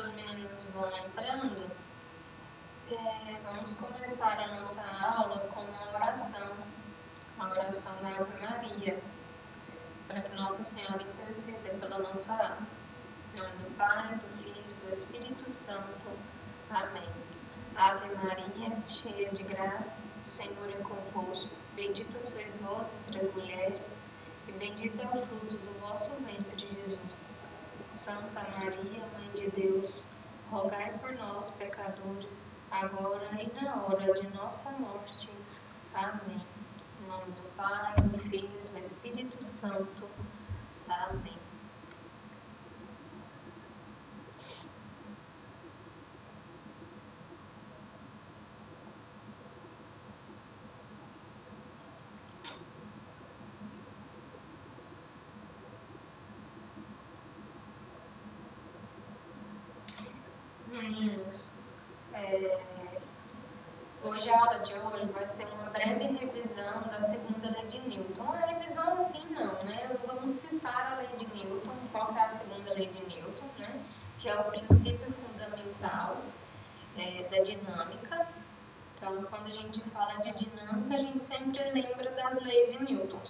os meninos vão entrando, vamos começar a nossa aula com uma oração, a oração da Ave Maria, para que Nossa Senhora interceda pela nossa alma. Em nome do Pai, do Filho e do Espírito Santo. Amém. Ave Maria, cheia de graça, o Senhor é convosco. Bendita sois vós entre as mulheres, e bendito é o fruto do vosso ventre, Jesus. Santa Maria, Mãe de Deus, rogai por nós, pecadores, agora e na hora de nossa morte. Amém. Em nome do Pai, do Filho e do Espírito Santo. Amém. Meninos, hoje a aula de hoje vai ser uma breve revisão da segunda lei de Newton. Uma revisão assim não, né? Vamos citar a lei de Newton, qual é a segunda lei de Newton, né? Que é o princípio fundamental da dinâmica. Então, quando a gente fala de dinâmica, a gente sempre lembra das leis de Newton.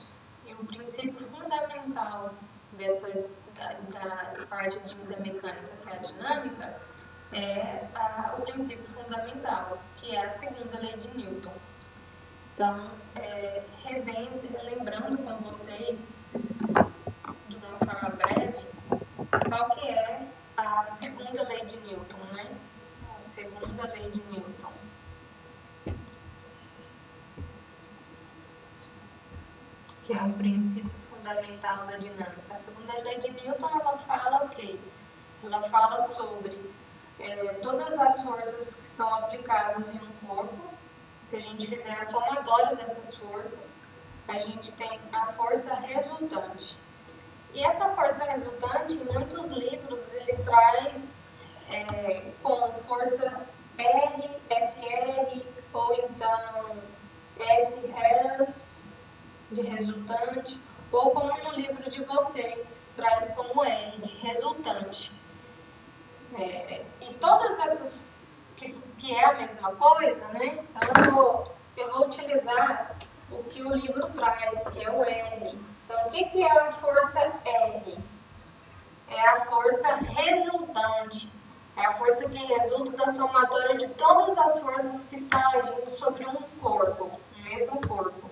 E o princípio fundamental da parte da mecânica, que é a dinâmica, é o princípio fundamental, que é a segunda lei de Newton. Então, lembrando com vocês, de uma forma breve, qual que é a segunda lei de Newton, né? A segunda lei de Newton. Que é o princípio fundamental da dinâmica. A segunda lei de Newton, ela fala o quê? Ela fala sobre todas as forças que estão aplicadas em um corpo. Se a gente fizer a somatória dessas forças, a gente tem a força resultante. E essa força resultante, em muitos livros, ele traz como força R, FR, ou então FR de resultante, ou como no livro de vocês, traz como R, de resultante. E todas essas, que é a mesma coisa, né? Então eu vou utilizar o que o livro traz, que é o R. Então, o que é a força R? É a força resultante. É a força que resulta da somatória de todas as forças que estão agindo sobre um corpo, o mesmo corpo.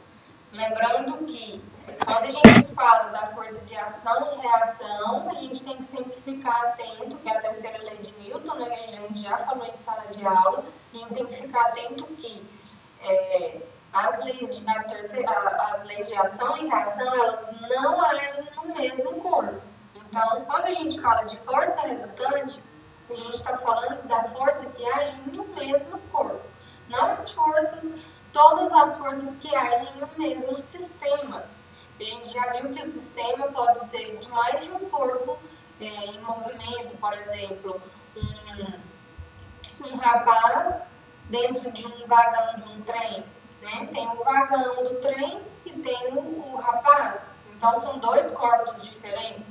Lembrando que, quando a gente fala da força de ação e reação, a gente tem que sempre ficar atento, que é a terceira lei de Newton, né, que a gente já falou em sala de aula, e a gente tem que ficar atento que as leis de ação e reação, elas não agem no mesmo corpo. Então, quando a gente fala de força resultante, a gente está falando da força que age no mesmo corpo, não as forças, todas as forças que agem no mesmo sistema. A gente já viu que o sistema pode ser de mais de um corpo em movimento, por exemplo, um rapaz dentro de um vagão de um trem, né? Tem o vagão do trem e tem o rapaz. Então, são dois corpos diferentes.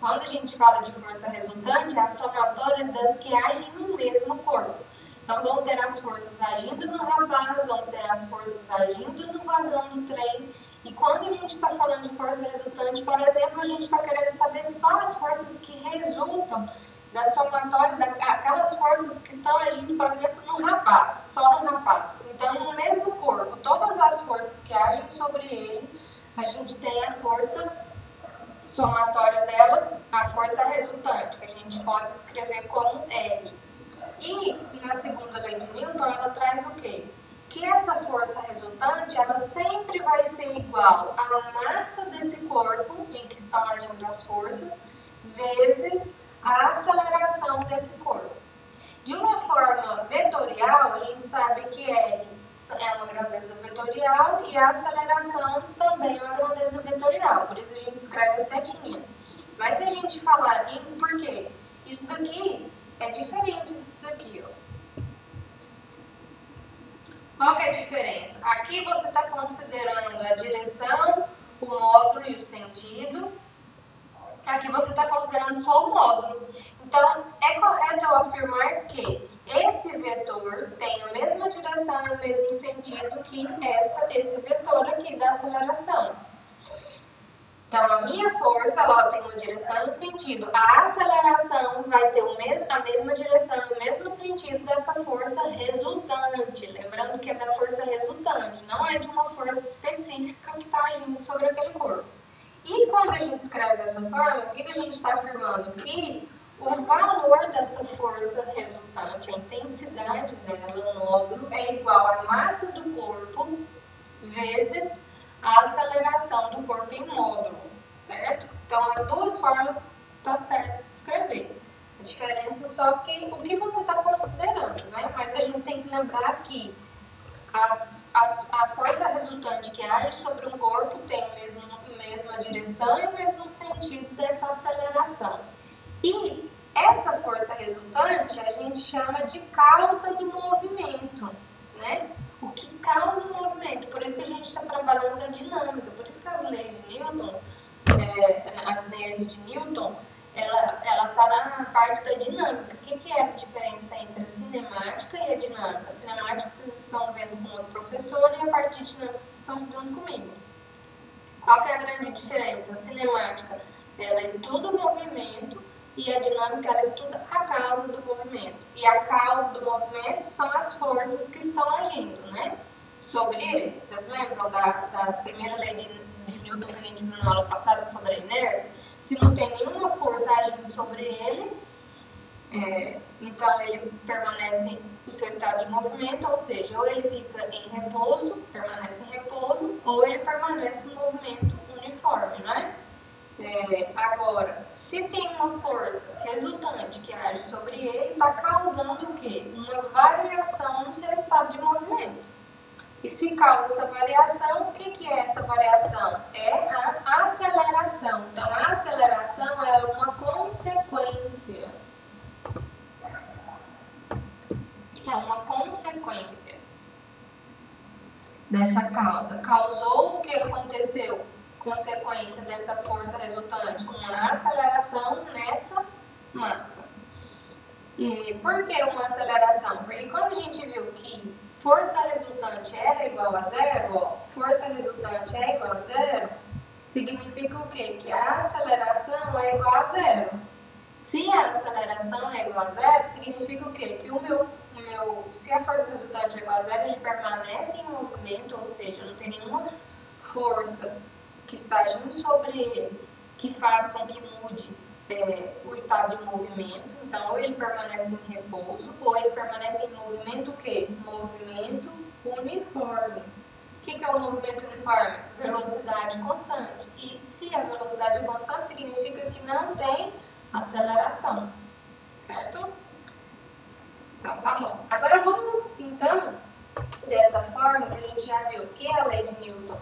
Quando a gente fala de força resultante, é a somatória das que agem no mesmo corpo. Então, vão ter as forças agindo no rapaz, vão ter as forças agindo no vagão do trem. E quando a gente está falando de força resultante, por exemplo, a gente está querendo saber só as forças que resultam da somatória daquelas forças que estão agindo, por exemplo, no rapaz, só no rapaz. Então, no mesmo corpo, todas as forças que agem sobre ele, a gente tem a força somatória dela, a força resultante, que a gente pode escrever como R. E na segunda lei de Newton, ela traz o quê? Que essa força resultante, ela sempre vai ser igual à massa desse corpo em que estão agindo as forças, vezes a aceleração desse corpo. De uma forma vetorial, a gente sabe que R é uma grandeza vetorial e a aceleração também é uma grandeza vetorial, por isso a gente escreve setinha. Mas se a gente falar em por quê? Isso daqui é diferente disso daqui, ó. Qual que é a diferença? Aqui você está considerando a direção, o módulo e o sentido. Aqui você está considerando só o módulo. Então, é correto eu afirmar que esse vetor tem a mesma direção e o mesmo sentido que esse vetor aqui da aceleração. Então, a minha força ela tem uma direção e um sentido. A aceleração vai ter a mesma direção e o mesmo sentido dessa força resultante. Lembrando que é da força resultante, não é de uma força específica que está agindo sobre aquele corpo. E quando a gente escreve dessa forma, o que a gente está afirmando? Que o valor dessa força resultante, a intensidade dela, o módulo, é igual à massa do corpo vezes a aceleração do corpo em módulo, certo? Então, as duas formas estão certas de escrever. A diferença só que o que você está considerando, né? Mas a gente tem que lembrar que a força resultante que age sobre um corpo tem a mesma direção e o mesmo sentido dessa aceleração. E essa força resultante a gente chama de causa do movimento, né? O que causa o movimento. Por isso que a gente está trabalhando a dinâmica. Por isso que as leis de Newton, ela está na parte da dinâmica. O que é a diferença entre a cinemática e a dinâmica? A cinemática vocês estão vendo com outro professor e a parte de dinâmica vocês estão estudando comigo. Qual que é a grande diferença? A cinemática, ela estuda o movimento e a dinâmica, ela estuda a causa do movimento. E a causa do movimento são as forças que estão agindo, né? Sobre ele. Vocês lembram da primeira lei de Newton que a gente viu na aula passada sobre a inércia? Se não tem nenhuma força agindo sobre ele, então ele permanece no seu estado de movimento, ou seja, ou ele fica em repouso, permanece em repouso, ou ele permanece no movimento uniforme, não é? Agora, se tem uma força resultante que age sobre ele, está causando o quê? Uma variação no seu estado de movimento. E se causa essa variação, o que é essa variação? É a aceleração. Então, a aceleração é uma consequência. É uma consequência dessa causa. Causou o que aconteceu? Consequência dessa força resultante? Uma aceleração nessa massa. E por que uma aceleração? Porque quando a gente viu que força resultante era igual a zero, força resultante é igual a zero, significa o quê? Que a aceleração é igual a zero. Se a aceleração é igual a zero, significa o quê? Que se a força resultante é igual a zero, ele permanece em movimento, ou seja, não tem nenhuma força que está agindo sobre ele, que faz com que mude o estado de movimento. Então, ou ele permanece em repouso, ou ele permanece em movimento o quê? Movimento uniforme. O que é o movimento uniforme? Velocidade constante. E se a velocidade é constante, significa que não tem aceleração. Certo? Então, tá bom. Agora vamos, então, dessa forma que a gente já viu que a lei de Newton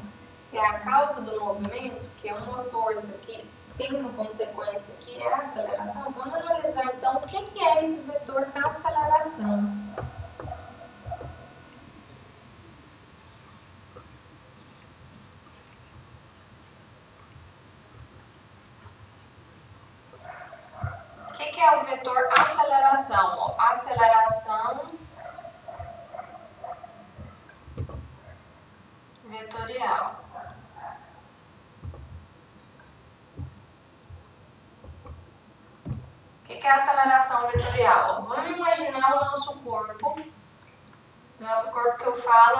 é a causa do movimento, que é uma força que tem uma consequência que é a aceleração. Vamos analisar, então, o que é esse vetor da aceleração. O que é o vetor aceleração? Aceleração vetorial. O que é a aceleração vetorial? Vamos imaginar o nosso corpo. Nosso corpo que eu falo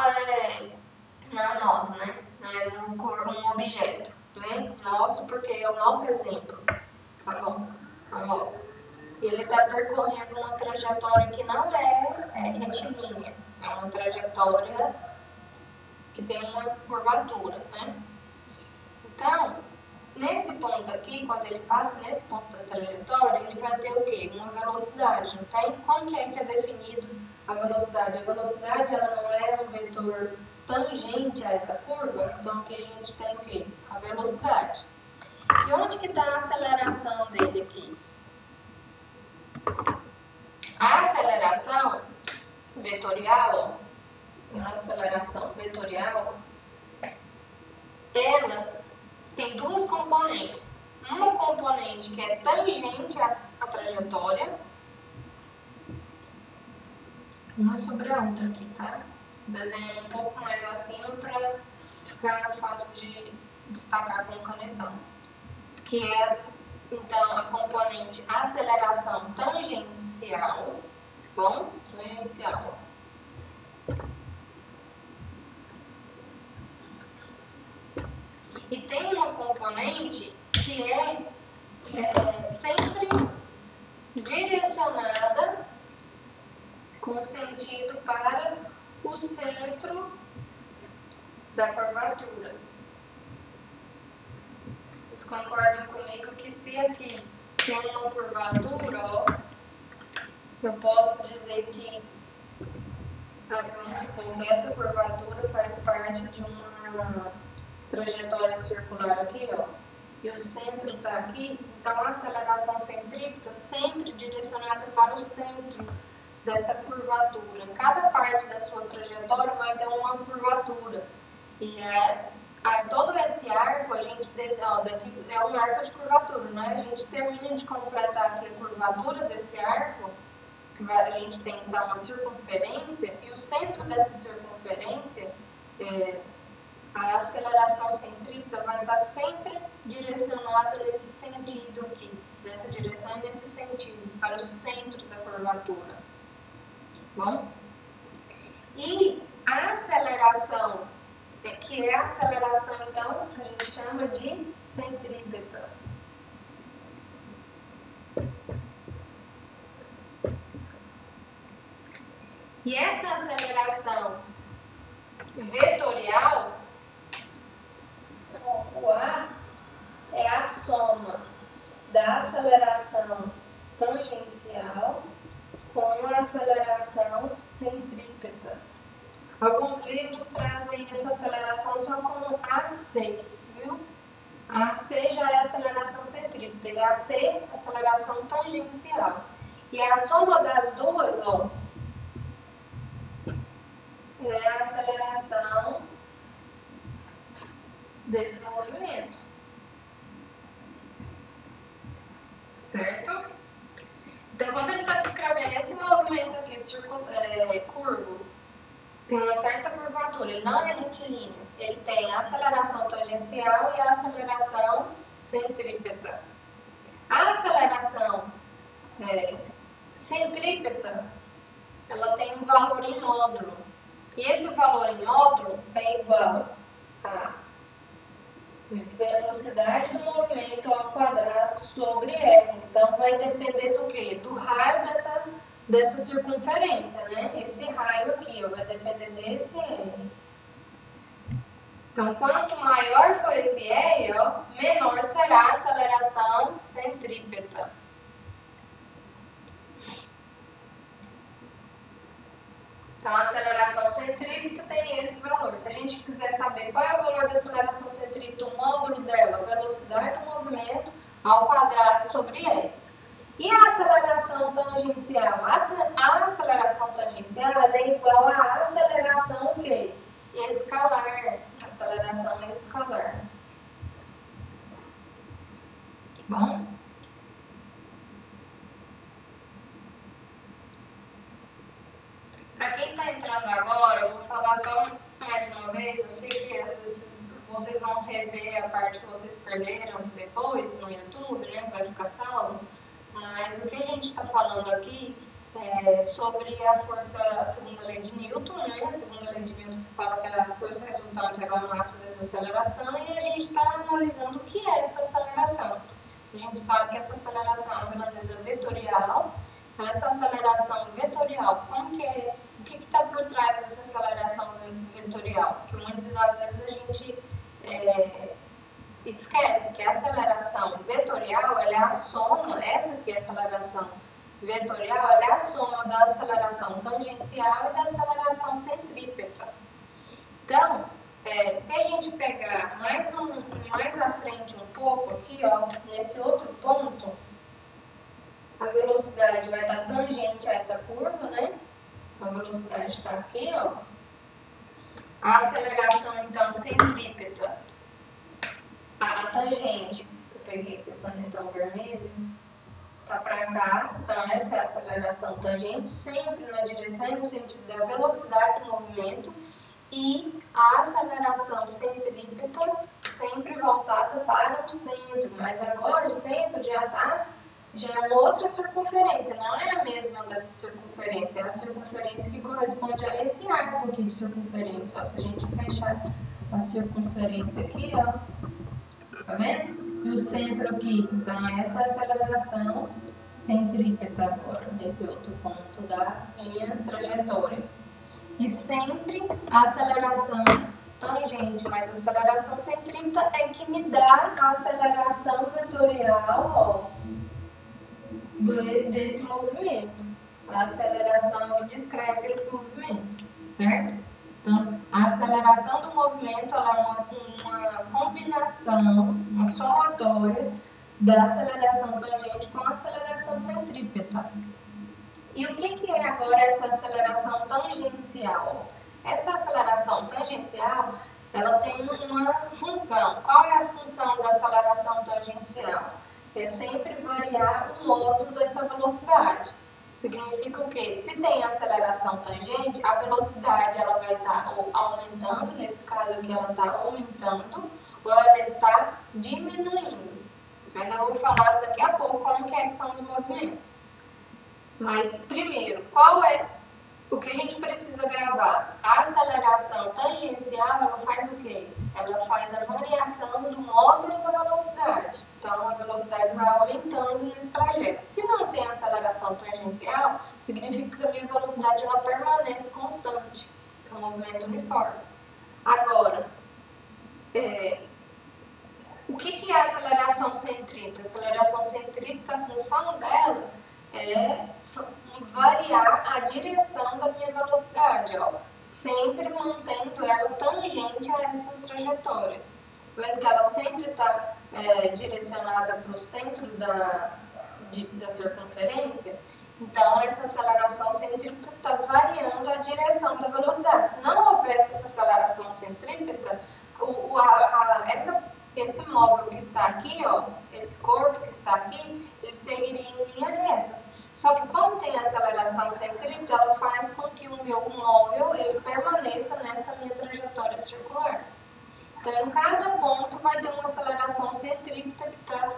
não é nosso, né? É um objeto, né? Nosso, porque é o nosso exemplo. Tá bom? Ele está percorrendo uma trajetória que não é retilínea. É uma trajetória que tem uma curvatura, né? Então, nesse ponto aqui, quando ele passa nesse ponto da trajetória, ele vai ter o quê? Uma velocidade. Então, como que é definido a velocidade? A velocidade, ela não é um vetor tangente a essa curva, então aqui a gente tem o quê? A velocidade. E onde que está a aceleração dele aqui? A aceleração vetorial, ela tem duas componentes. Uma componente que é tangente à trajetória uma sobre a outra aqui, tá? Desenho um pouco mais acima para ficar fácil de destacar com o canetão. Que é, então, a componente aceleração tangencial, bom? Tangencial. E tem uma componente que é sempre direcionada com sentido para o centro da curvatura. Vocês concordam comigo que se aqui tem uma curvatura, ó, eu posso dizer que, vamos supor que essa curvatura faz parte de uma trajetória circular aqui, ó, e o centro está aqui, então a aceleração centrípeta sempre direcionada para o centro dessa curvatura. Cada parte da sua trajetória vai ter uma curvatura. E todo esse arco, a gente daqui é um arco de curvatura, né? A gente termina de completar aqui a curvatura desse arco, que a gente tem então uma circunferência, e o centro dessa circunferência, a aceleração centrípeta vai estar sempre direcionada nesse sentido aqui, nessa direção e nesse sentido, para o centro da curvatura. Bom? E a aceleração, que é a aceleração, então, que a gente chama de centrípeta. E essa aceleração vetorial, o A é a soma da aceleração tangencial com a aceleração centrípeta. Alguns livros trazem essa aceleração só como AC, viu? AC já é aceleração centrípeta e AC é aceleração tangencial. E a soma das duas, ó, é a aceleração desse movimento. Certo? Então, quando ele está descrevendo esse movimento aqui, curvo, tem uma certa curvatura, ele não é retilíneo, ele tem a aceleração tangencial e a aceleração centrípeta. A aceleração centrípeta, ela tem um valor em módulo, e esse valor em módulo é igual a velocidade do movimento ao quadrado sobre R. Então, vai depender do quê? Do raio dessa circunferência, né? Esse raio aqui, ó, vai depender desse R. Então, quanto maior for esse R, ó, menor será a aceleração centrípeta. Então, a aceleração centrípeta tem esse valor. Se a gente quiser saber qual é o valor da aceleração centrípeta, o módulo dela, a velocidade do movimento ao quadrado sobre R. E a aceleração tangencial? A aceleração tangencial é igual à aceleração o quê? Escalar. Aceleração escalar. Bom? Para quem está entrando agora, eu vou falar só mais uma vez. Eu sei que às vezes vocês vão rever a parte que vocês perderam depois no YouTube, né? Vai ficar salvo. Mas o que a gente está falando aqui é sobre a segunda lei de Newton, né? A segunda lei de Newton que fala que a força resultante é igual ao máximo da aceleração, e a gente está analisando o que é essa aceleração. A gente sabe que essa aceleração é uma grandeza vetorial. Essa aceleração vetorial, o que está por trás dessa aceleração vetorial? Que muitas das vezes a gente esquece que a aceleração vetorial, ela é a soma, essa aqui é a aceleração vetorial, ela é a soma da aceleração tangencial e da aceleração centrípeta. Então, se a gente pegar mais à frente um pouco aqui, ó, nesse outro ponto, a velocidade vai estar tangente a essa curva, né? A velocidade está aqui, ó. A aceleração, então, centrípeta, a tangente, eu peguei aqui o canetão vermelho, tá para cá, então essa é a aceleração tangente, sempre na direção e no sentido da velocidade do movimento, e a aceleração centrípeta sempre voltada para o centro, mas agora o centro já é uma outra circunferência, não é a mesma dessa circunferência, é a circunferência que corresponde a esse arco aqui de circunferência. Ó, se a gente fechar a circunferência aqui, ó, tá vendo? E o centro aqui, então essa é a aceleração centrípeta agora, nesse outro ponto da minha trajetória. E sempre a aceleração tangente, mas a aceleração centrípeta é que me dá a aceleração vetorial, ó, desse movimento. A aceleração que descreve esse movimento, certo? Então, a aceleração do movimento ela é uma combinação, uma somatória da aceleração tangente com a aceleração centrípeta. E o que é agora essa aceleração tangencial? Essa aceleração tangencial, ela tem uma função. Qual é a função da aceleração tangencial? É sempre variar o módulo dessa velocidade. Significa o quê? Se tem aceleração tangente, a velocidade ela vai estar aumentando, nesse caso aqui ela está aumentando, ou ela deve estar diminuindo. Mas eu vou falar daqui a pouco como que são os movimentos. Mas, primeiro, qual é o que a gente precisa gravar? A aceleração tangencial, ela faz o quê? Ela faz a variação do módulo da velocidade. Então, a velocidade vai aumentando nesse trajeto. Se não tem aceleração tangencial, significa que a minha velocidade ela permanece constante. É um movimento uniforme. Agora, o que é a aceleração centrípeta? A aceleração centrípeta, a função dela é variar a direção da minha velocidade, ó, sempre mantendo ela tangente a essa trajetória. Vendo que ela sempre está direcionada para o centro da circunferência, então essa aceleração centrípeta está variando a direção da velocidade. Se não houvesse essa aceleração centrípeta, esse móvel que está aqui, ó, esse corpo que está aqui, ele seguiria em linha reta. Só que como tem aceleração centrípeta, ela faz com que o meu móvel ele permaneça nessa minha trajetória circular. Então, em cada ponto vai ter uma aceleração centrípeta que está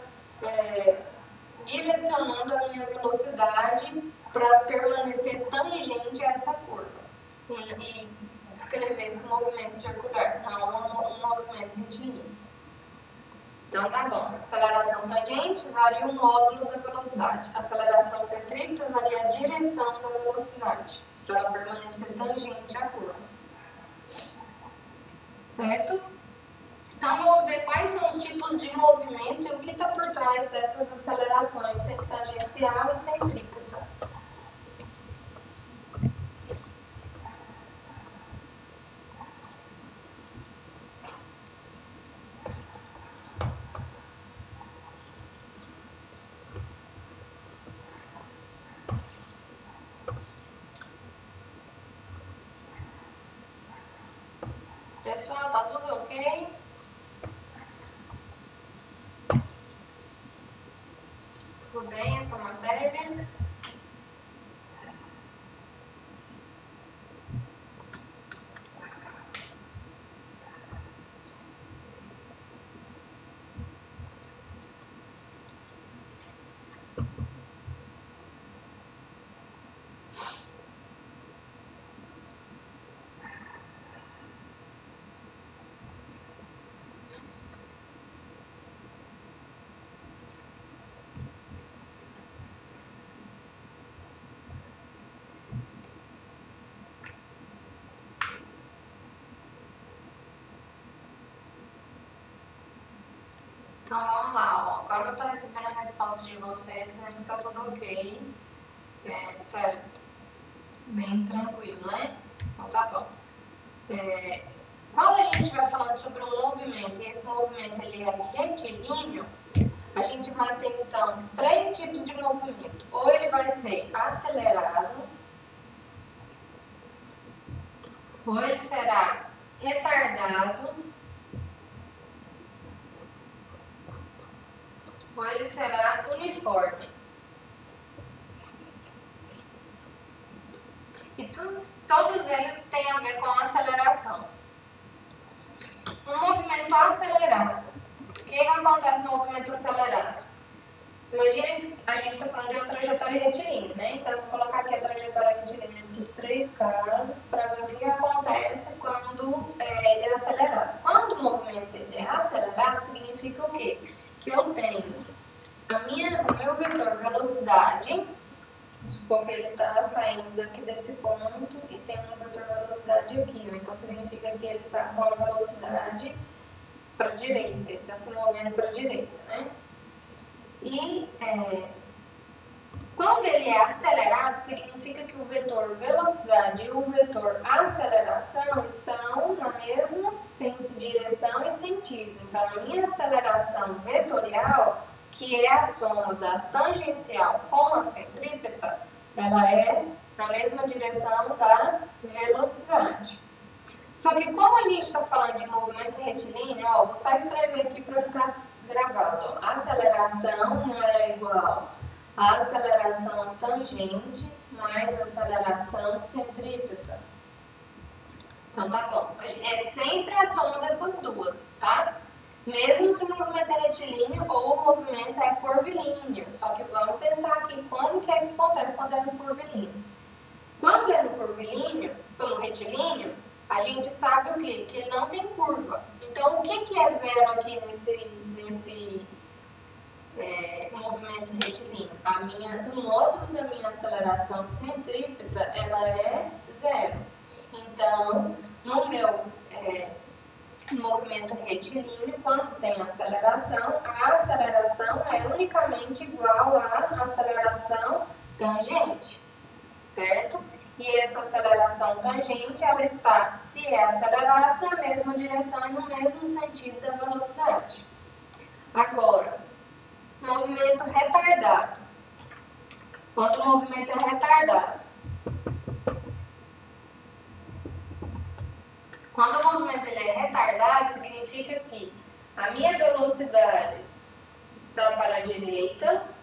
direcionando a minha velocidade para permanecer tangente a essa curva e descrever esse movimento circular, não um movimento retilíneo. Então, tá bom. Aceleração tangente varia o módulo da velocidade. Aceleração centrípeta varia a direção da velocidade, para ela permanecer tangente à curva. Certo? Então, vamos ver quais são os tipos de movimento e o que está por trás dessas acelerações tangencial e centrípeta. Pessoal, tá tudo ok? Tudo bem essa matéria? Então vamos lá, ó. Agora eu estou recebendo a resposta de vocês, dizendo que está tudo ok, certo? Bem tranquilo, né? Então tá bom. Quando a gente vai falando sobre um movimento, e esse movimento ele é retilíneo, a gente vai ter então 3 tipos de movimento. Ou ele vai ser acelerado, ou ele será retardado, ou ele será uniforme. e todos eles têm a ver com a aceleração. Um movimento acelerado. O que acontece no movimento acelerado? Imagine, a gente está falando de uma trajetória retilínea, né? Então, eu vou colocar aqui a trajetória retilínea dos 3 casos para ver o que acontece quando ele é acelerado. Quando o movimento ele é acelerado, significa o quê? Que eu tenho o meu vetor velocidade, porque ele está saindo daqui desse ponto e tem um vetor velocidade aqui, então significa que ele está com a velocidade para a direita, ele está se movendo para a direita, né? E quando ele é acelerado, significa que o vetor velocidade e o vetor aceleração estão na mesma direção e sentido. Então, a minha aceleração vetorial, que é a soma da tangencial com a centrípeta, ela é na mesma direção da velocidade. Só que como a gente está falando de movimento retilíneo, vou só escrever aqui para ficar gravado. A aceleração não é igual a aceleração tangente mais aceleração centrípeta. Então tá bom. É sempre a soma dessas duas, tá? Mesmo se o movimento é retilíneo ou o movimento é curvilíneo. Só que vamos pensar aqui como que acontece quando é no curvilíneo. Quando é no curvilíneo, ou no retilíneo, a gente sabe o quê? Que ele não tem curva. Então, o que é zero aqui nesse movimento retilíneo? O módulo da minha aceleração centrípeta, ela é zero. Então, no meu movimento retilíneo, quando tem aceleração, a aceleração é unicamente igual à aceleração tangente, certo? E essa aceleração tangente, ela está, se é acelerada, na mesma direção e no mesmo sentido da velocidade. Agora, movimento retardado. Quando o movimento é retardado, quando o movimento ele é retardado, significa que a minha velocidade está para a direita,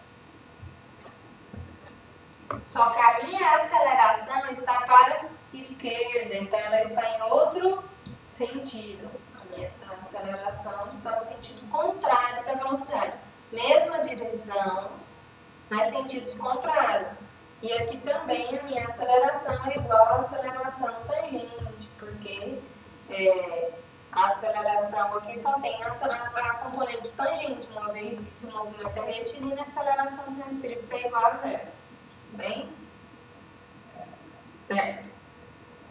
só que a minha aceleração está para a esquerda, então ela está em outro sentido. A minha aceleração está no sentido contrário da velocidade. Mesma direção, mas sentidos contrários. E aqui também a minha aceleração é igual à aceleração tangente, porque a aceleração aqui só tem a componente tangente, uma vez que se o movimento é retilíneo, a aceleração centrípeta é igual a zero. Bem? Certo.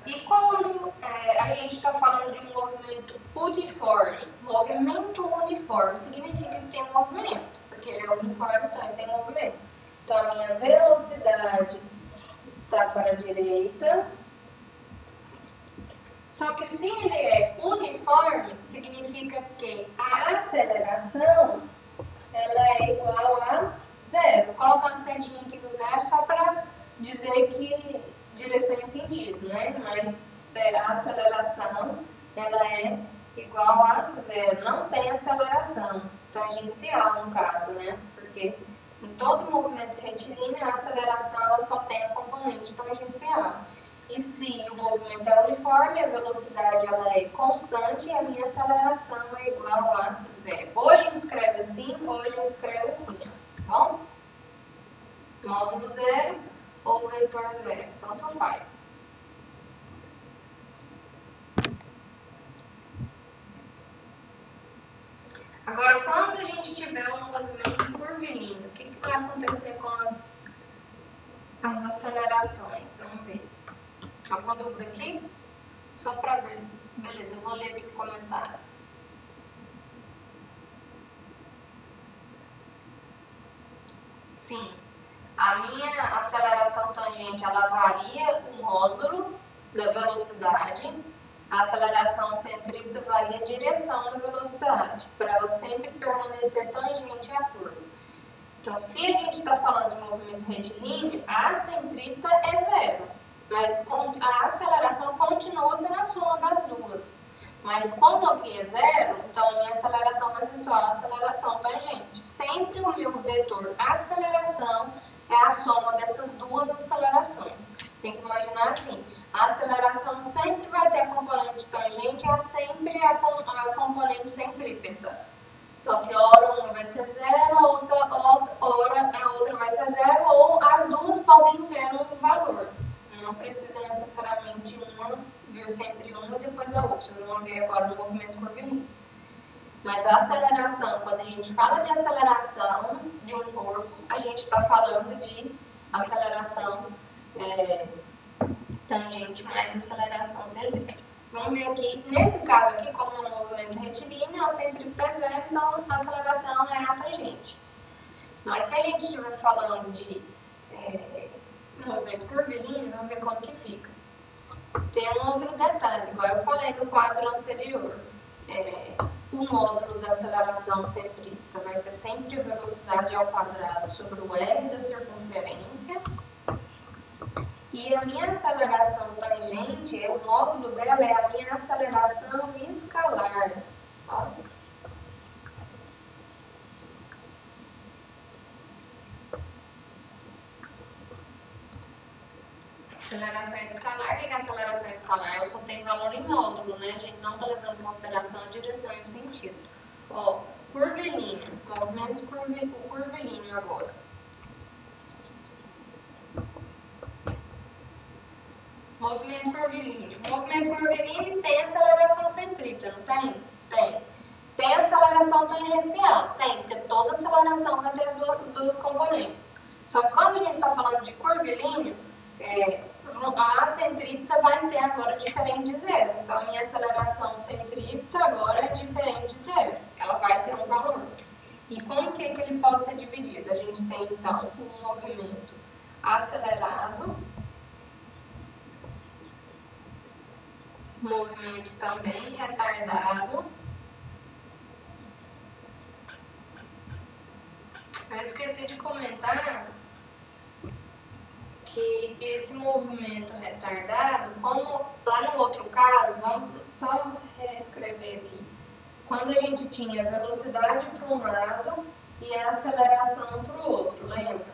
E quando a gente está falando de um movimento uniforme? Movimento uniforme significa que tem movimento, porque ele é uniforme, então ele tem movimento. Então, a minha velocidade está para a direita. Só que se ele é uniforme, significa que a aceleração ela é igual a zero. Vou colocar um setinho aqui do zero só para dizer que direção e sentido, né? Mas a aceleração ela é igual a zero. Não tem aceleração tangencial, no caso, né? Porque em todo movimento retilíneo, a aceleração ela só tem a componente tangencial. E se o movimento é uniforme, a velocidade ela é constante e a minha aceleração é igual a zero. Ou a gente escreve assim, ou a gente escreve assim, tá bom? Módulo zero ou vetor zero, tanto faz. Agora, quando a gente tiver um movimento curvilíneo, o que vai acontecer com as acelerações? Vamos ver. Alguma dúvida aqui? Só para ver. Beleza, eu vou ler aqui o comentário. Sim, a minha aceleração tangente, ela varia o módulo da velocidade. A aceleração centrípeta varia a direção da velocidade, para ela sempre permanecer tangente à curva. Então, se a gente está falando de movimento retilíneo, a centrípeta é zero. Mas a aceleração continua sendo a soma das duas. Mas como aqui é zero, então a minha aceleração vai ser só a aceleração tangente. Sempre o meu vetor aceleração é a soma dessas duas acelerações. Tem que imaginar assim, a aceleração sempre vai ter a componente tangente e sempre a componente centrípeta. Só que hora uma vai ser zero, hora a outra vai ser zero, ou as duas podem ter um valor. Não precisa necessariamente uma vir sempre uma e depois a outra. Vocês vão ver agora no movimento curvilíneo. Mas a aceleração, quando a gente fala de aceleração de um corpo, a gente está falando de aceleração tangente mais aceleração centrípeta. Vamos ver aqui, nesse caso aqui, como é um movimento retilíneo, a centrípeta é zero, então a aceleração é a tangente. Mas se a gente estiver falando de movimento curvilíneo, vamos ver como que fica. Tem um outro detalhe, igual eu falei no quadro anterior. O módulo da aceleração centrípeta vai ser sempre a velocidade ao quadrado sobre o L da circunferência. E a minha aceleração tangente, o módulo dela é a minha aceleração escalar. Olha. Aceleração escalar, o que é aceleração escalar? Ela só tem valor em módulo, né? A gente não está levando em consideração a direção e o sentido. Ó, curvilíneo, movimentos curvilíneo agora. Movimento curvilíneo. Movimento curvilíneo tem aceleração centrípeta, não tem? Tem. Tem aceleração tangencial? Tem, porque toda aceleração vai ter os dois componentes. Só que quando a gente está falando de curvilíneo, a centrípeta vai ser agora diferente de zero. Então, a minha aceleração centrípeta agora é diferente de zero. Ela vai ter um valor. E como que ele pode ser dividido? A gente tem, então, um movimento acelerado, movimento também retardado. Eu esqueci de comentar que esse movimento retardado, como lá no outro caso, vamos só reescrever aqui. Quando a gente tinha velocidade para um lado e a aceleração para o outro, lembra?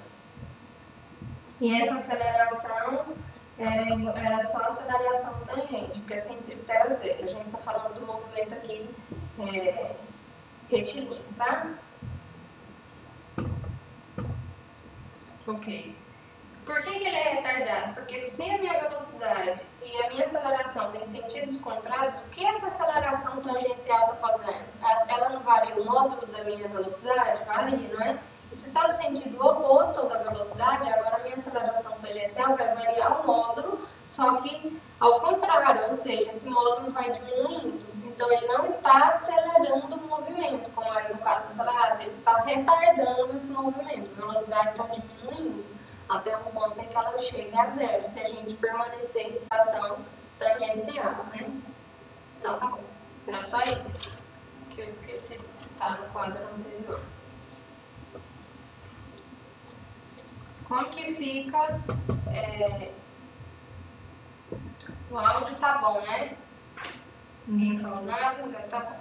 E essa aceleração era só aceleração tangente, porque a centrípeta era zero. A gente está falando do movimento aqui retilíneo, tá? Ok. Por que ele é retardado? Porque se a minha velocidade e a minha aceleração têm sentidos contrários, o que essa aceleração tangencial está fazendo? Ela não varia o módulo da minha velocidade? Varia, não é? E se está no sentido oposto ao da velocidade, agora a minha aceleração tangencial vai variar o módulo, só que ao contrário, ou seja, esse módulo vai diminuindo. Então, ele não está acelerando o movimento, como era no caso acelerado, ele está retardando esse movimento. A velocidade está diminuindo até um ponto em que ela chegue a zero, se a gente permanecer em estação tangencial, né? Então, tá bom. Era só isso que eu esqueci de citar no quadro anterior. Como que fica? O áudio tá bom, né? Ninguém falou nada, já tá bom.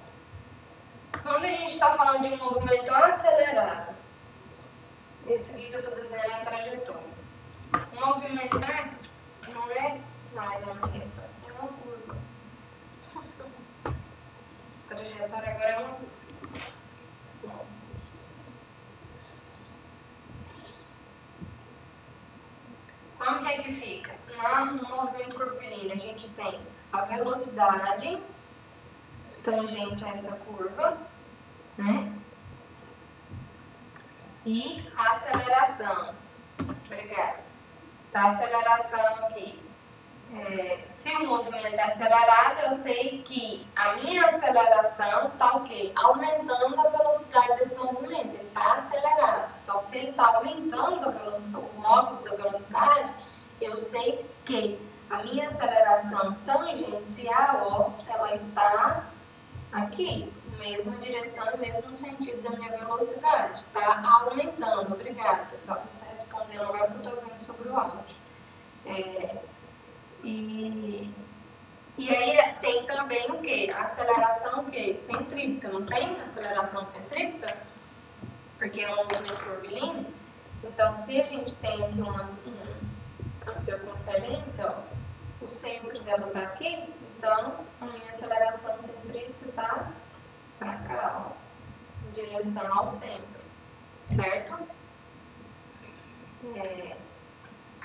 Quando a gente está falando de um movimento acelerado, esse aqui que eu estou desenhando é a trajetória. Um movimento não é mais uma direção, é uma curva. A trajetória agora é uma curva. Como que é que fica? No movimento curvilíneo, a gente tem a velocidade tangente a essa curva, né? E a aceleração. Obrigada. Tá, a aceleração aqui. Se o movimento é acelerado, eu sei que a minha aceleração está o quê? Aumentando a velocidade desse movimento. Ele está acelerado. Então, se ele está aumentando a velocidade, o módulo da velocidade, eu sei que a minha aceleração tangencial, ó, ela está aqui, mesma direção e mesmo sentido da minha velocidade. Está aumentando. Obrigada, pessoal. Está respondendo agora que eu estou vendo sobre o áudio. E aí tem também o quê? A aceleração o quê? Centrípeta. Não tem aceleração centrípeta? Porque é um movimento curvilíneo. Então, se a gente tem aqui a circunferência, ó, o centro dela está aqui, então a minha aceleração centrípeta está para cá, ó, em direção ao centro, certo?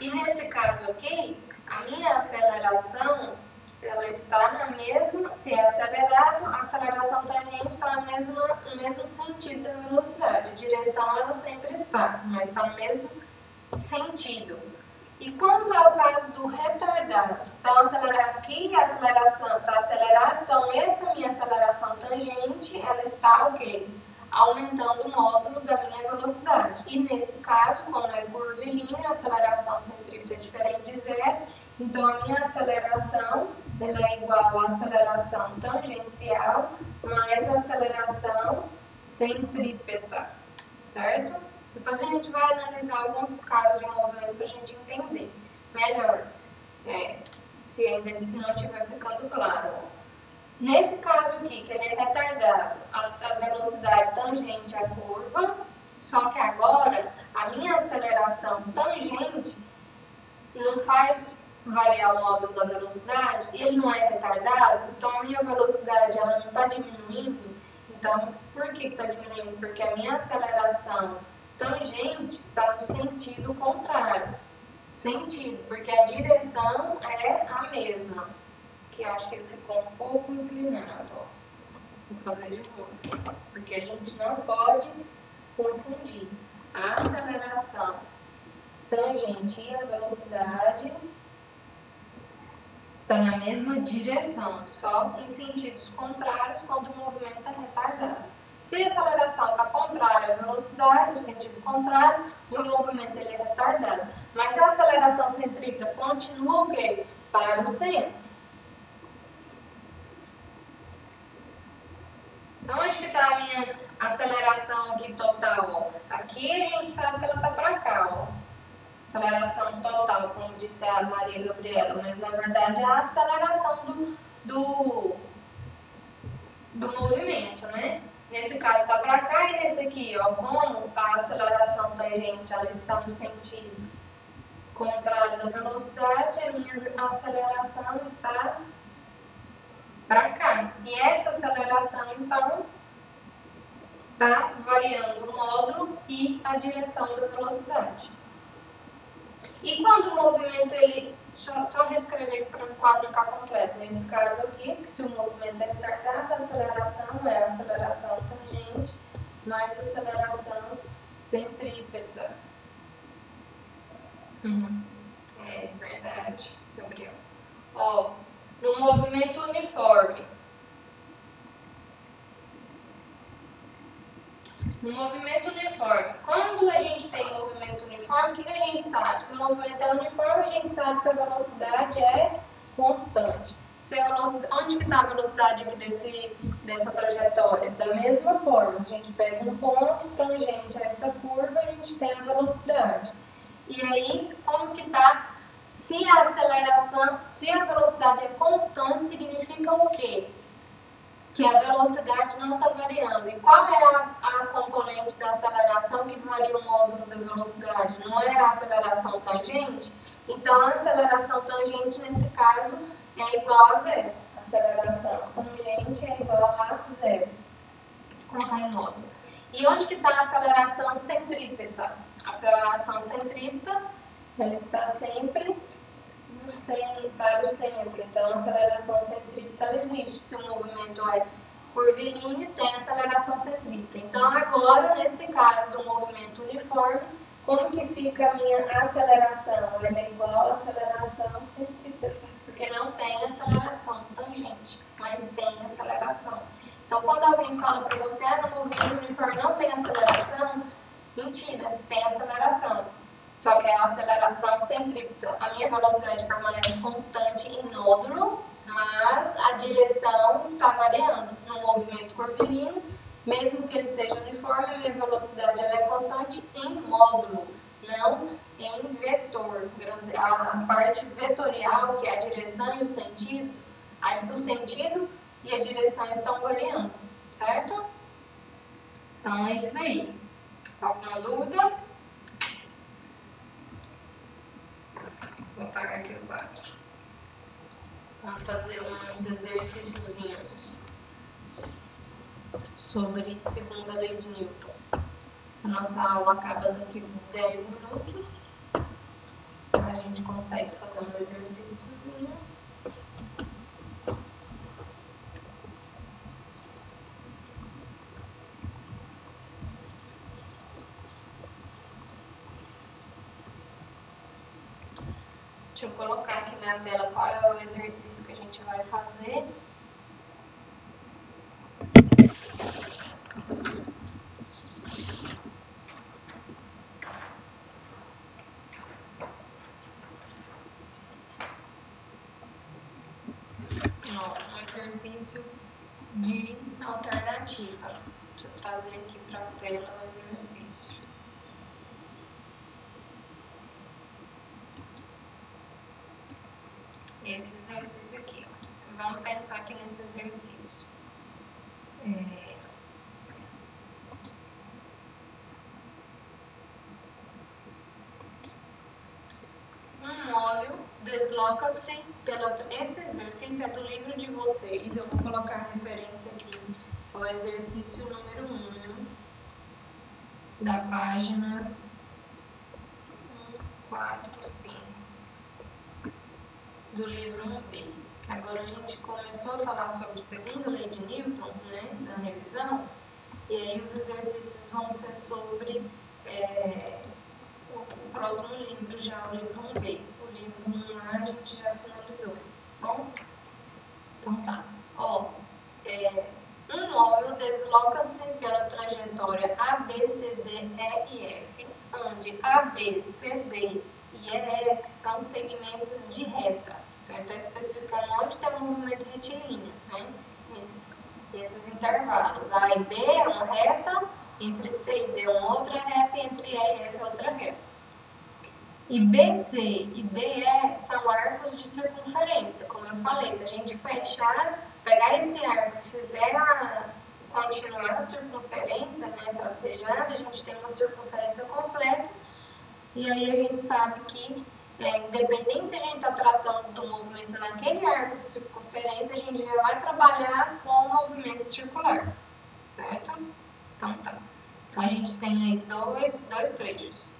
E nesse caso aqui, a minha aceleração, ela está na mesma, se é acelerado, a aceleração tangente está no mesmo sentido da velocidade. A direção ela sempre está, mas está no mesmo sentido. E quando é o caso do retardado? Então, aqui a aceleração está acelerada, então essa minha aceleração tangente, ela está o quê? Aumentando o módulo da minha velocidade. E nesse caso, como é curvilíneo, a aceleração centrípeta é diferente de zero, então a minha aceleração ela é igual à aceleração tangencial mais a aceleração centrípeta, certo? Depois a gente vai analisar alguns casos de movimento para a gente entender melhor, se ainda não estiver ficando claro. Nesse caso aqui, que ele é retardado, a velocidade tangente à curva, só que agora a minha aceleração tangente não faz variar o módulo da velocidade, ele não é retardado, então a minha velocidade ela não está diminuindo. Então, por que está diminuindo? Porque a minha aceleração tangente está no sentido contrário. Sentido, porque a direção é a mesma. Que acho que ele ficou um pouco inclinado. Ó. Vou fazer de novo. Porque a gente não pode confundir a aceleração tangente e a velocidade estão na mesma direção, só em sentidos contrários quando o movimento é retardado. Se a aceleração está contrária à velocidade, no sentido contrário, o movimento ele é retardado. Mas a aceleração centrípeta continua o quê? Para o centro. Então, onde que está a minha aceleração aqui total? Ó? Aqui a gente sabe que ela está para cá, ó. Aceleração total, como disse a Maria Gabriela, mas na verdade é a aceleração do movimento, né? Nesse caso está para cá e nesse aqui, ó, como a aceleração tangente ela está no sentido contrário da velocidade, a minha aceleração está para cá. E essa aceleração, então, está variando o módulo e a direção da velocidade. E quando o movimento, ele, só reescrever para o quadro ficar completo. Nesse caso aqui, que se o movimento é retardado, a aceleração é a aceleração tangente mais a aceleração centrípeta. É verdade, Gabriel. Ó, no movimento uniforme. No movimento uniforme, quando a gente tem movimento uniforme, o que a gente sabe? Se o movimento é uniforme, a gente sabe que a velocidade é constante. Onde que está a velocidade dessa trajetória? Da mesma forma, a gente pega um ponto tangente a essa curva, a gente tem a velocidade. E aí, como que está? Se a velocidade é constante, significa o quê? Que a velocidade não está variando. E qual é a componente da aceleração que varia o módulo da velocidade? Não é a aceleração tangente? Então, a aceleração tangente, nesse caso, é igual a zero. A aceleração tangente é igual a zero. Colocar em módulo. E onde que está a aceleração centrípeta? A aceleração centrípeta, ela está sempre para o centro. Então, a aceleração centrípeta existe. Se o movimento é curvilíneo, tem aceleração centrípeta. Então, agora, nesse caso do movimento uniforme, como que fica a minha aceleração? Ela é igual à aceleração centrípeta, porque não tem aceleração tangente, mas tem aceleração. Então, quando alguém fala para você, no movimento uniforme não tem aceleração, mentira, tem aceleração. Só que é a aceleração centrípeta. A minha velocidade permanece constante em módulo, mas a direção está variando. No movimento curvilíneo, mesmo que ele seja uniforme, a minha velocidade ela é constante em módulo, não em vetor. A parte vetorial, que é a direção e o sentido, o sentido e a direção estão variando, certo? Então, é isso aí. Alguma dúvida? Vou apagar aqui o quadro. Vamos fazer uns exercíciozinhos sobre segunda lei de Newton. A nossa aula acaba daqui 10 minutos. A gente consegue fazer um exercíciozinho. Deixa eu colocar aqui na tela qual é o exercício que a gente vai fazer. Um exercício de alternativa. Deixa eu trazer aqui para a tela o exercício. Esse exercício aqui, ó. Vamos pensar aqui nesse exercício. Um óleo desloca-se pela... Esse exercício é do livro de vocês. Eu vou colocar a referência aqui. O exercício número 1 da página 145 do livro 1B. Agora a gente começou a falar sobre a segunda lei de Newton, né, na revisão, e aí os exercícios vão ser sobre o próximo livro, já o livro 1B. O livro 1 lá a gente já finalizou, bom? Então tá. Um móvel desloca-se pela trajetória A, B, C, D, E e F, onde A, B, C, D e F são segmentos de reta. Então, está especificando onde tem um movimento retilíneo, né? Esses intervalos. A e B é uma reta, entre C e D é uma outra reta, e entre E e F é outra reta. E BC e DE são arcos de circunferência, como eu falei. Se a gente pegar esse arco e continuar a circunferência, né, tracejada, a gente tem uma circunferência completa. E aí a gente sabe que, independente se a gente está tratando do movimento naquele arco de circunferência, a gente já vai trabalhar com o movimento circular, certo? Então tá. Então a gente tem aí dois trechos.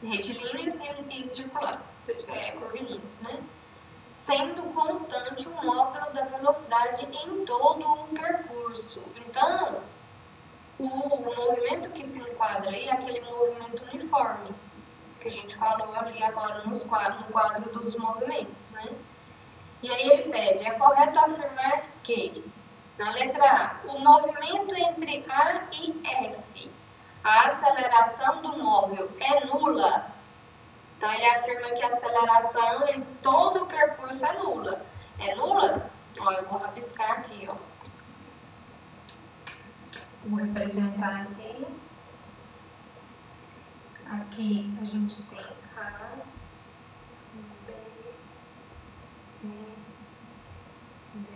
Retilíneos e circular, curvilíneos, né? Sendo constante o módulo da velocidade em todo o percurso. Então, o movimento que se enquadra aí é aquele movimento uniforme, que a gente falou ali agora no quadro dos movimentos, né? E aí ele pede, é correto afirmar que, na letra A, o movimento entre A e F, a aceleração do móvel é nula. Então, ele afirma que a aceleração em todo o percurso é nula. É nula? Ó, eu vou rabiscar aqui, ó. Vou representar aqui. Aqui a gente tem A, B, C, D,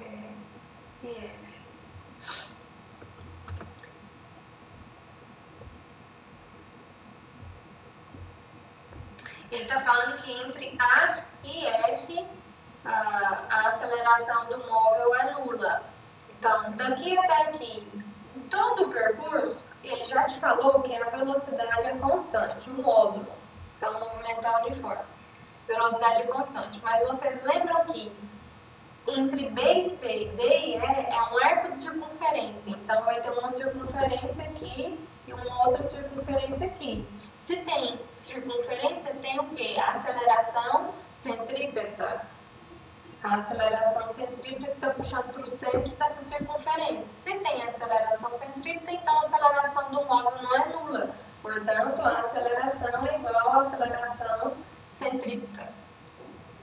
E e F. Ele está falando que entre A e F a aceleração do móvel é nula. Então, daqui até aqui, em todo o percurso, ele já te falou que a velocidade é constante, o módulo. Então, o movimento é uniforme. Velocidade é constante. Mas vocês lembram que entre B, C, D e E é um arco de circunferência. Então, vai ter uma circunferência aqui e uma outra circunferência aqui. Se tem circunferência, tem o quê? A aceleração centrípeta. A aceleração centrípeta está puxando para o centro dessa circunferência. Se tem aceleração centrípeta, então a aceleração do móvel não é nula. Portanto, a aceleração é igual à aceleração centrípeta.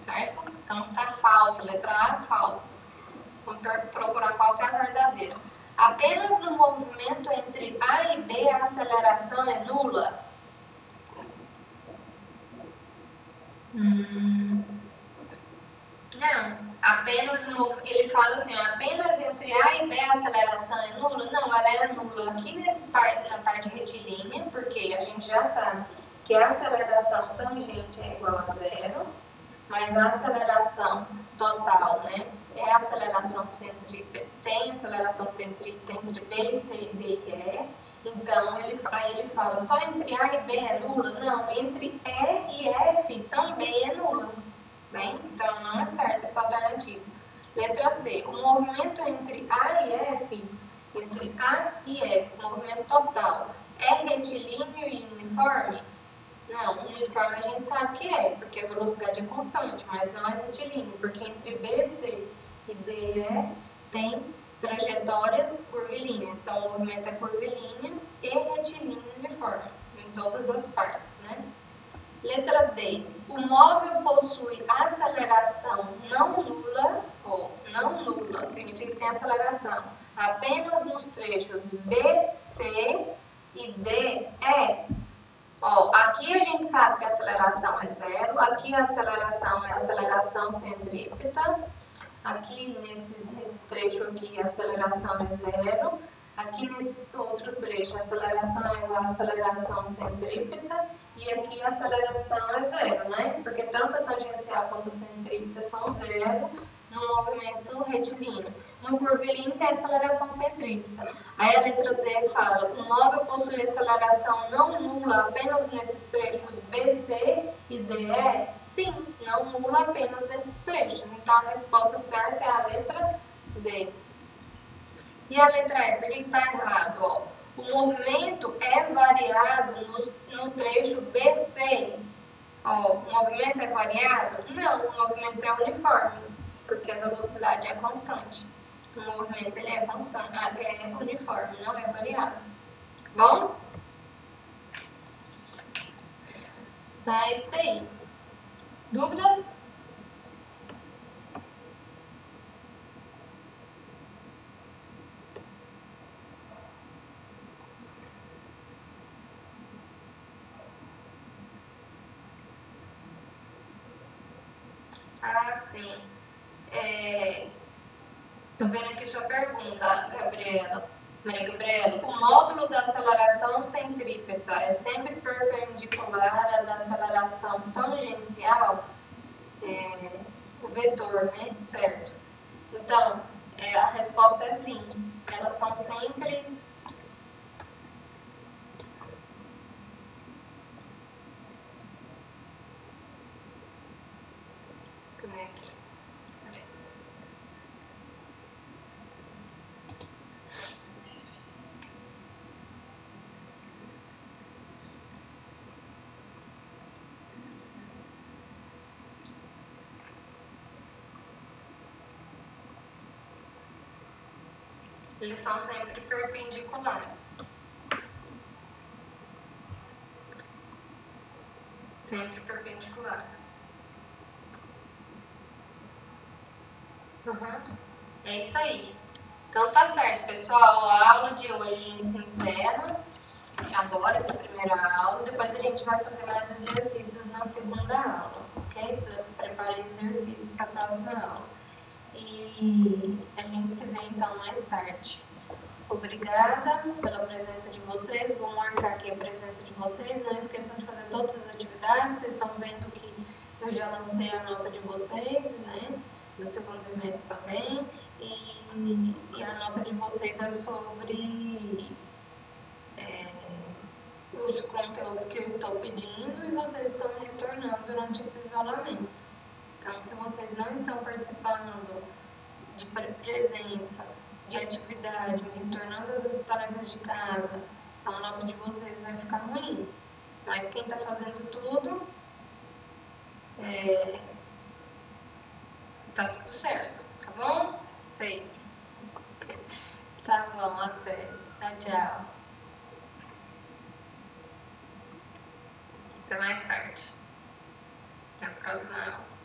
Certo? Então, está falso. Letra A, falso. Vamos procurar qual que é a verdadeira. Apenas no movimento entre A e B, a aceleração é nula. Não. ele fala assim, apenas entre A e B a aceleração é nula? Não, ela é nula aqui na parte retilínea, porque a gente já sabe que a aceleração tangente é igual a zero, mas a aceleração total, né, é a aceleração tem aceleração centrípeta entre B, C, D e E. Então, aí ele fala, só entre A e B é nula? Não, entre E e F também é nula. Bem, então não é certa essa alternativa. Letra C. O movimento entre A e F, o movimento total, é retilíneo e uniforme? Não, uniforme a gente sabe que é, porque a velocidade é constante, mas não é retilíneo, porque entre B, C e D e E tem trajetórias curvilíneas. Então, o movimento é curvilíneo e retilíneo uniforme, em todas as partes, né? Letra D. O móvel possui aceleração não nula, ou não nula, significa que tem aceleração, apenas nos trechos B, C e D, E. Ó, aqui a gente sabe que a aceleração é zero, aqui a aceleração é a aceleração centrípeta, aqui nesse trecho aqui a aceleração é zero, aqui nesse outro trecho a aceleração é igual à aceleração centrípeta e aqui a aceleração é zero, né? Porque tanto a tangencial quanto a centrípeta são zero no movimento retilíneo. No curvilíneo tem aceleração centrípeta. Aí a letra D fala, o móvel possui aceleração não nula apenas nesses trechos B, C e D, E? Sim, não nula apenas nesses trechos. Então a resposta certa é a letra D. E a letra E, por que está errado? Ó, o movimento é variado no trecho BC. Ó, o movimento é variado? Não, o movimento é uniforme, porque a velocidade é constante. O movimento ele é constante, é uniforme, não é variado. Bom? Então é isso aí. Dúvidas? Ah, sim. Estou vendo aqui sua pergunta, Gabriela. Maria Gabriela, o módulo da aceleração centrípeta é sempre perpendicular à da aceleração tangencial? O vetor, né? Certo. Então, a resposta é sim. Elas são sempre... Como é que... Eles são sempre perpendiculares. Sempre perpendiculares. Uhum. É isso aí. Então tá certo, pessoal. A aula de hoje a gente se encerra. Agora, essa primeira aula. Depois a gente vai fazer mais exercícios na segunda aula, ok? Preparar exercícios para a próxima aula. E a gente se vê então mais tarde. Obrigada pela presença de vocês. Vou marcar aqui a presença de vocês. Não esqueçam de fazer todas as atividades. Vocês estão vendo que eu já lancei a nota de vocês, né? Do segundo mês também. E a nota de vocês é sobre os conteúdos que eu estou pedindo e vocês estão me retornando durante esse isolamento. Então, se vocês não estão participando de presença, de atividade, me retornando as tarefas de casa, então a nota de vocês vai ficar ruim. Mas quem está fazendo tudo, tá tudo certo, tá bom? 6. Tá bom, até. Tchau, tchau. Até mais tarde. Até a próxima aula.